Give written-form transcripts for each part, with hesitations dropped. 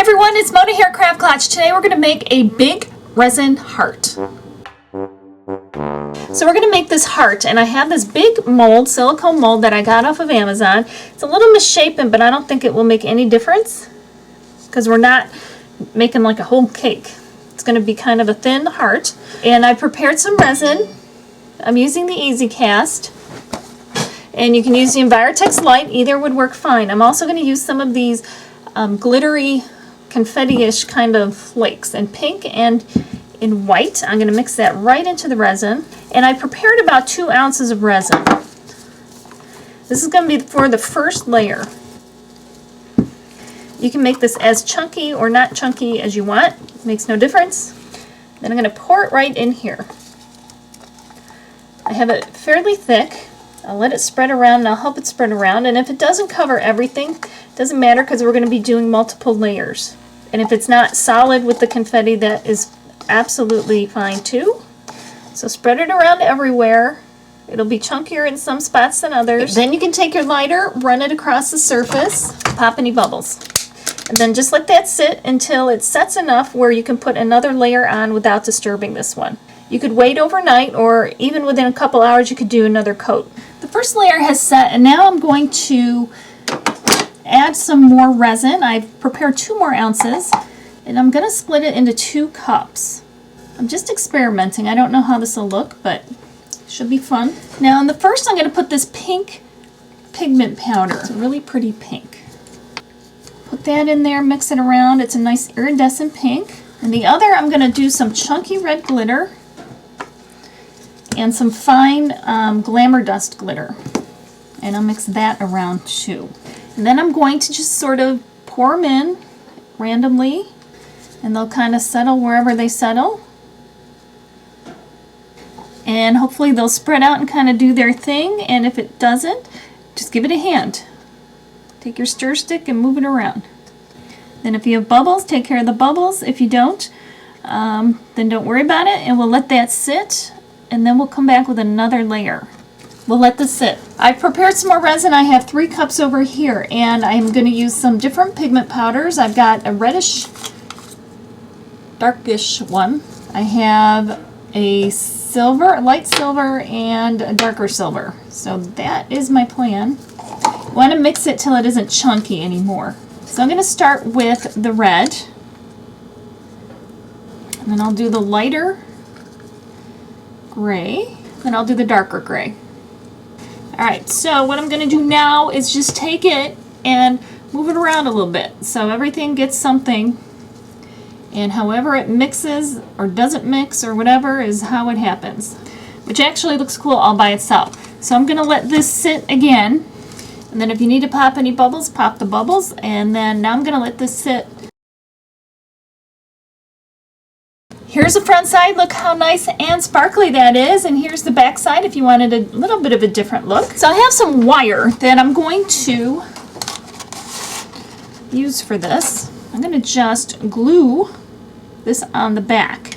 everyone, it's Mona here, Craft Klatch. Today we're going to make a big resin heart. So we're going to make this heart, and I have this big mold, silicone mold that I got off of Amazon. It's a little misshapen, but I don't think it will make any difference because we're not making like a whole cake. It's going to be kind of a thin heart. And I prepared some resin. I'm using the Easy Cast. And you can use the Envirotex Light. Either would work fine. I'm also going to use some of these glittery, confetti-ish kind of flakes in pink and in white. I'm going to mix that right into the resin. And I prepared about 2 ounces of resin. This is going to be for the first layer. You can make this as chunky or not chunky as you want. It makes no difference. Then I'm going to pour it right in here. I have it fairly thick. I'll let it spread around and I'll help it spread around. And if it doesn't cover everything, it doesn't matter because we're going to be doing multiple layers. And if it's not solid with the confetti, that is absolutely fine too. So spread it around everywhere. It'll be chunkier in some spots than others. Then you can take your lighter, run it across the surface, pop any bubbles. And then just let that sit until it sets enough where you can put another layer on without disturbing this one. You could wait overnight, or even within a couple hours you could do another coat. The first layer has set, and now I'm going to add some more resin. I've prepared 2 more ounces, and I'm going to split it into 2 cups. I'm just experimenting. I don't know how this will look, but it should be fun. Now in the first I'm going to put this pink pigment powder. It's a really pretty pink. Put that in there, mix it around. It's a nice iridescent pink. And the other I'm going to do some chunky red glitter and some fine glamour dust glitter. And I'll mix that around too. And then I'm going to just sort of pour them in randomly, and they'll kind of settle wherever they settle. And hopefully they'll spread out and kind of do their thing, and if it doesn't, just give it a hand. Take your stir stick and move it around. Then if you have bubbles, take care of the bubbles. If you don't, then don't worry about it, and we'll let that sit, and then we'll come back with another layer. We'll let this sit. I've prepared some more resin. I have 3 cups over here, and I'm going to use some different pigment powders. I've got a reddish, darkish one. I have a silver, a light silver, and a darker silver. So that is my plan. I want to mix it till it isn't chunky anymore. So I'm going to start with the red, and then I'll do the lighter gray, then I'll do the darker gray. Alright, so what I'm going to do now is just take it and move it around a little bit so everything gets something, and however it mixes or doesn't mix or whatever is how it happens, which actually looks cool all by itself. So I'm going to let this sit again, and then if you need to pop any bubbles, pop the bubbles, and then now I'm going to let this sit. Here's the front side. Look how nice and sparkly that is. And here's the back side if you wanted a little bit of a different look. So I have some wire that I'm going to use for this. I'm going to just glue this on the back.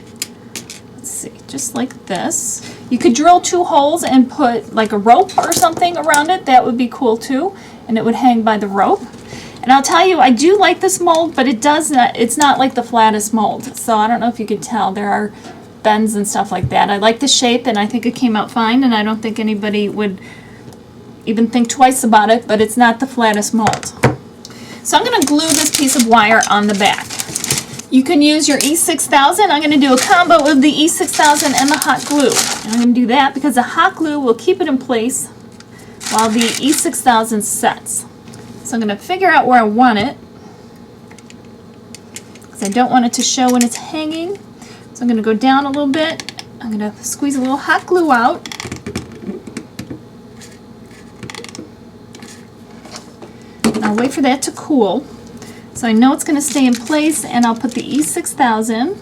Let's see, just like this. You could drill 2 holes and put like a rope or something around it. That would be cool too. And it would hang by the rope. And I'll tell you, I do like this mold, but it's not like the flattest mold. So I don't know if you could tell. There are bends and stuff like that. I like the shape, and I think it came out fine, and I don't think anybody would even think twice about it, but it's not the flattest mold. So I'm going to glue this piece of wire on the back. You can use your E6000. I'm going to do a combo of the E6000 and the hot glue. And I'm going to do that because the hot glue will keep it in place while the E6000 sets. So I'm going to figure out where I want it, because I don't want it to show when it's hanging. So I'm going to go down a little bit. I'm going to squeeze a little hot glue out. And I'll wait for that to cool. So I know it's going to stay in place, and I'll put the E6000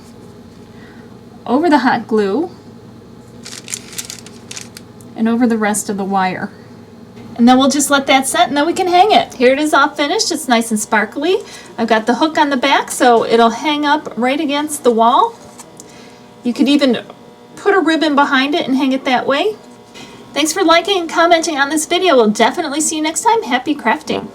over the hot glue and over the rest of the wire. And then we'll just let that set, and then we can hang it. Here it is all finished. It's nice and sparkly. I've got the hook on the back, so it'll hang up right against the wall. You could even put a ribbon behind it and hang it that way. Thanks for liking and commenting on this video. We'll definitely see you next time. Happy crafting!